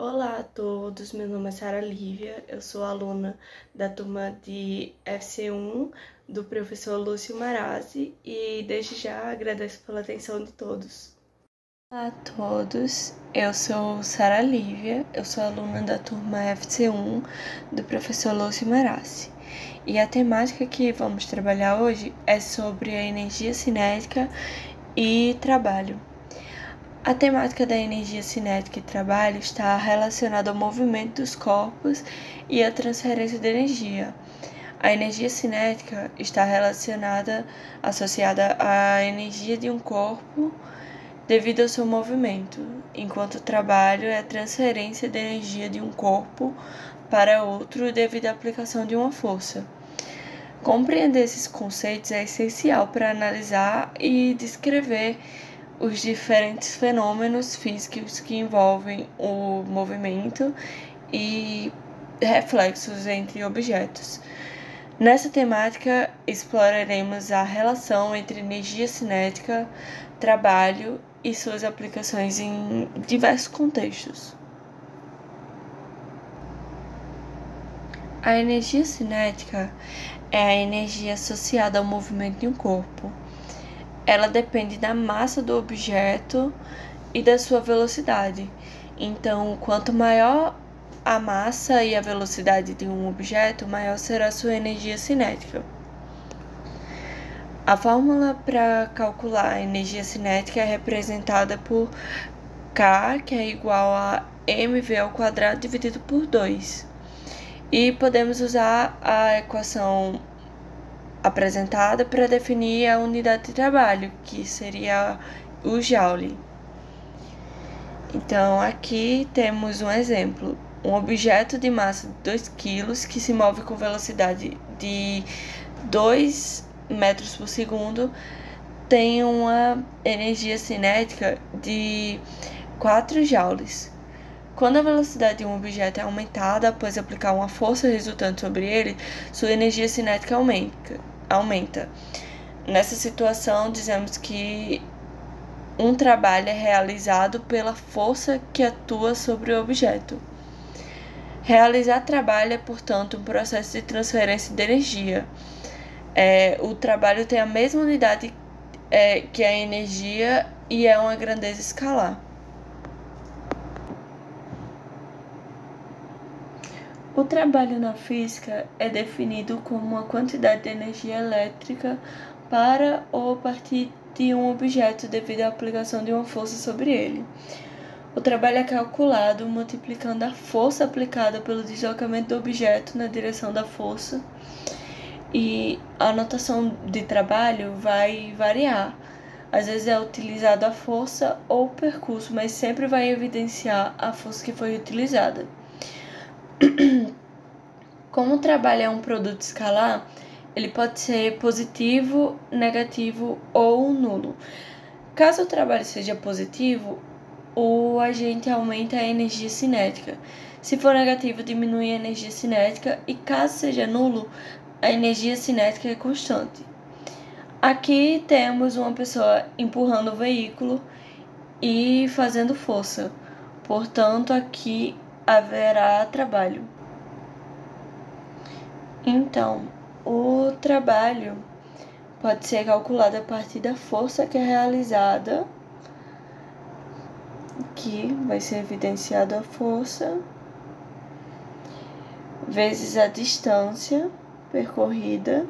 Olá a todos, meu nome é Sara Lívia, eu sou aluna da turma de FC1 do professor Lúcio Marazzi e desde já agradeço pela atenção de todos. Olá a todos, eu sou Sara Lívia, eu sou aluna da turma FC1 do professor Lúcio Marazzi e a temática que vamos trabalhar hoje é sobre a energia cinética e trabalho. A temática da energia cinética e trabalho está relacionada ao movimento dos corpos e à transferência de energia. A energia cinética está associada à energia de um corpo devido ao seu movimento, enquanto o trabalho é a transferência de energia de um corpo para outro devido à aplicação de uma força. Compreender esses conceitos é essencial para analisar e descrever os diferentes fenômenos físicos que envolvem o movimento e reflexos entre objetos. Nessa temática, exploraremos a relação entre energia cinética, trabalho e suas aplicações em diversos contextos. A energia cinética é a energia associada ao movimento de um corpo. Ela depende da massa do objeto e da sua velocidade. Então, quanto maior a massa e a velocidade de um objeto, maior será a sua energia cinética. A fórmula para calcular a energia cinética é representada por K, que é igual a mv² dividido por 2. E podemos usar a equação apresentada para definir a unidade de trabalho, que seria o Joule. Então, aqui temos um exemplo. Um objeto de massa de 2 kg que se move com velocidade de 2 metros por segundo tem uma energia cinética de 4 joules. Quando a velocidade de um objeto é aumentada após aplicar uma força resultante sobre ele, sua energia cinética aumenta. Nessa situação, dizemos que um trabalho é realizado pela força que atua sobre o objeto. Realizar trabalho é, portanto, um processo de transferência de energia. O trabalho tem a mesma unidade que a energia e é uma grandeza escalar. O trabalho na física é definido como uma quantidade de energia elétrica para ou a partir de um objeto devido à aplicação de uma força sobre ele. O trabalho é calculado multiplicando a força aplicada pelo deslocamento do objeto na direção da força, e a notação de trabalho vai variar. Às vezes é utilizada a força ou o percurso, mas sempre vai evidenciar a força que foi utilizada. Como o trabalho é um produto escalar, ele pode ser positivo, negativo ou nulo. Caso o trabalho seja positivo, o agente aumenta a energia cinética. Se for negativo, diminui a energia cinética e caso seja nulo, a energia cinética é constante. Aqui temos uma pessoa empurrando o veículo e fazendo força. Portanto, aqui haverá trabalho. Então, o trabalho pode ser calculado a partir da força que é realizada, que vai ser evidenciado a força, vezes a distância percorrida,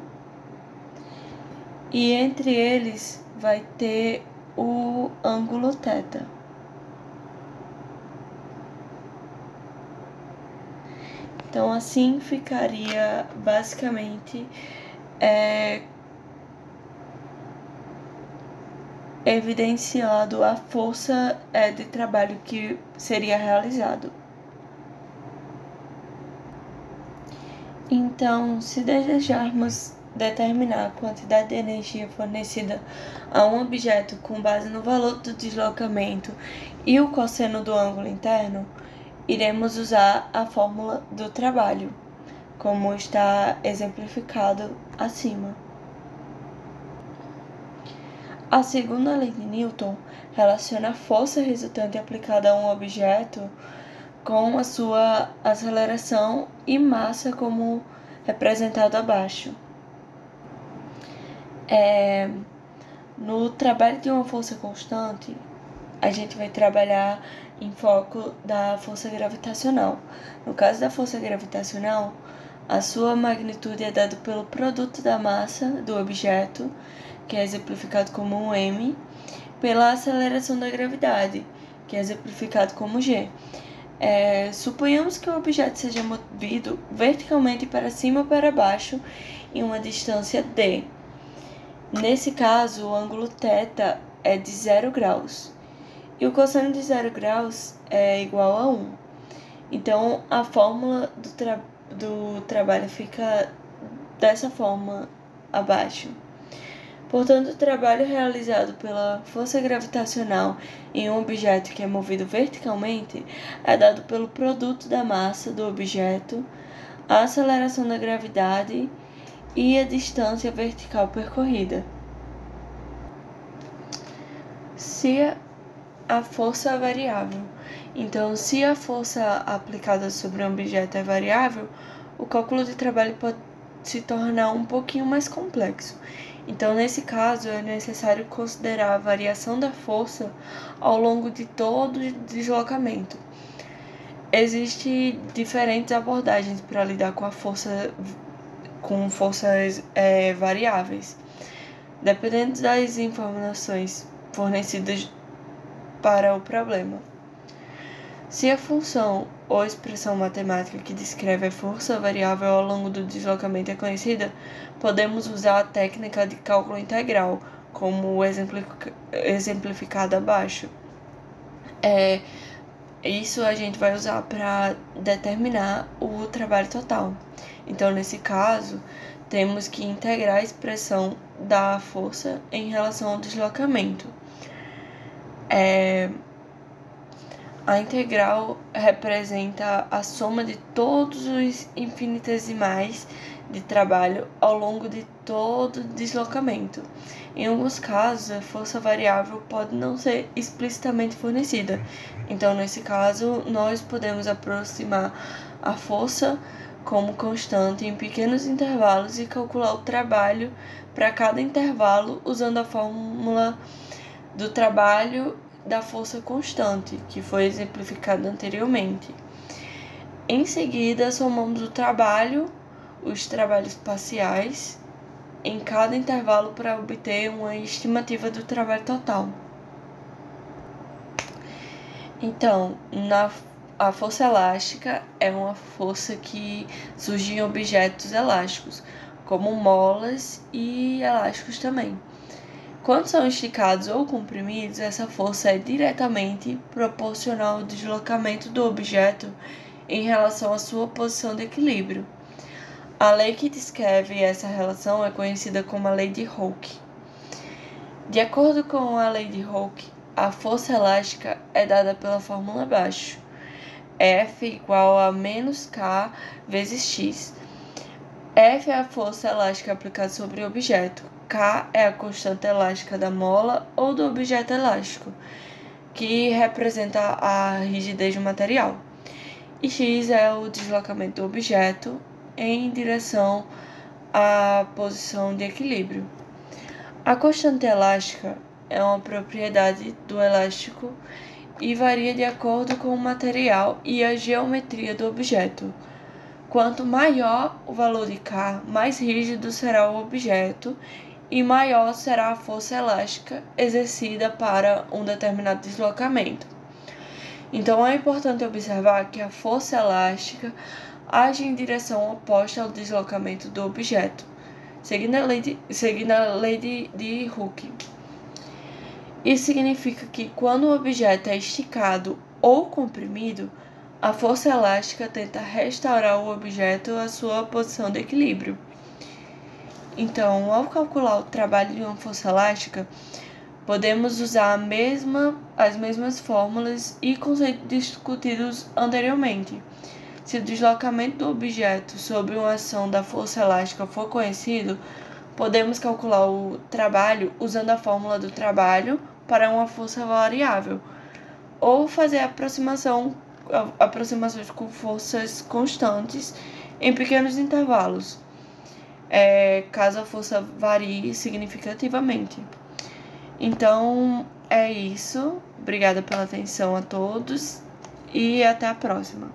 e entre eles vai ter o ângulo θ. Então, assim ficaria basicamente evidenciado a força de trabalho que seria realizado. Então, se desejarmos determinar a quantidade de energia fornecida a um objeto com base no valor do deslocamento e o cosseno do ângulo interno, iremos usar a fórmula do trabalho, como está exemplificado acima. A segunda lei de Newton relaciona a força resultante aplicada a um objeto com a sua aceleração e massa como representado abaixo. No trabalho de uma força constante, a gente vai trabalhar em foco da força gravitacional. No caso da força gravitacional, a sua magnitude é dada pelo produto da massa do objeto, que é exemplificado como um m, pela aceleração da gravidade, que é exemplificado como g. Suponhamos que o objeto seja movido verticalmente para cima ou para baixo em uma distância d. Nesse caso, o ângulo θ é de 0 graus e o cosseno de 0 graus é igual a 1. Então, a fórmula do trabalho fica dessa forma abaixo. Portanto, o trabalho realizado pela força gravitacional em um objeto que é movido verticalmente é dado pelo produto da massa do objeto, a aceleração da gravidade e a distância vertical percorrida. Se a força é variável. Então, se a força aplicada sobre um objeto é variável, o cálculo de trabalho pode se tornar um pouquinho mais complexo. Então, nesse caso, é necessário considerar a variação da força ao longo de todo o deslocamento. Existem diferentes abordagens para lidar com forças variáveis, dependendo das informações fornecidas para o problema. Se a função ou expressão matemática que descreve a força variável ao longo do deslocamento é conhecida, podemos usar a técnica de cálculo integral, como exemplificado abaixo. Isso a gente vai usar para determinar o trabalho total. Então, nesse caso, temos que integrar a expressão da força em relação ao deslocamento. A integral representa a soma de todos os infinitesimais de trabalho ao longo de todo o deslocamento. Em alguns casos, a força variável pode não ser explicitamente fornecida. Então, nesse caso, nós podemos aproximar a força como constante em pequenos intervalos e calcular o trabalho para cada intervalo usando a fórmula do trabalho da força constante, que foi exemplificado anteriormente. Em seguida, somamos os trabalhos parciais, em cada intervalo para obter uma estimativa do trabalho total. Então, a força elástica é uma força que surge em objetos elásticos, como molas e elásticos também. Quando são esticados ou comprimidos, essa força é diretamente proporcional ao deslocamento do objeto em relação à sua posição de equilíbrio. A lei que descreve essa relação é conhecida como a lei de Hooke. De acordo com a lei de Hooke, a força elástica é dada pela fórmula abaixo. F igual a menos K vezes X. F é a força elástica aplicada sobre o objeto. K é a constante elástica da mola ou do objeto elástico, que representa a rigidez do material. E X é o deslocamento do objeto em direção à posição de equilíbrio. A constante elástica é uma propriedade do elástico e varia de acordo com o material e a geometria do objeto. Quanto maior o valor de K, mais rígido será o objeto e maior será a força elástica exercida para um determinado deslocamento. Então, é importante observar que a força elástica age em direção oposta ao deslocamento do objeto, seguindo a lei de Hooke. Isso significa que quando o objeto é esticado ou comprimido, a força elástica tenta restaurar o objeto à sua posição de equilíbrio. Então, ao calcular o trabalho de uma força elástica, podemos usar as mesmas fórmulas e conceitos discutidos anteriormente. Se o deslocamento do objeto sob uma ação da força elástica for conhecido, podemos calcular o trabalho usando a fórmula do trabalho para uma força variável, ou fazer a aproximação aproximações com forças constantes em pequenos intervalos, caso a força varie significativamente. Então, é isso. Obrigada pela atenção a todos e até a próxima.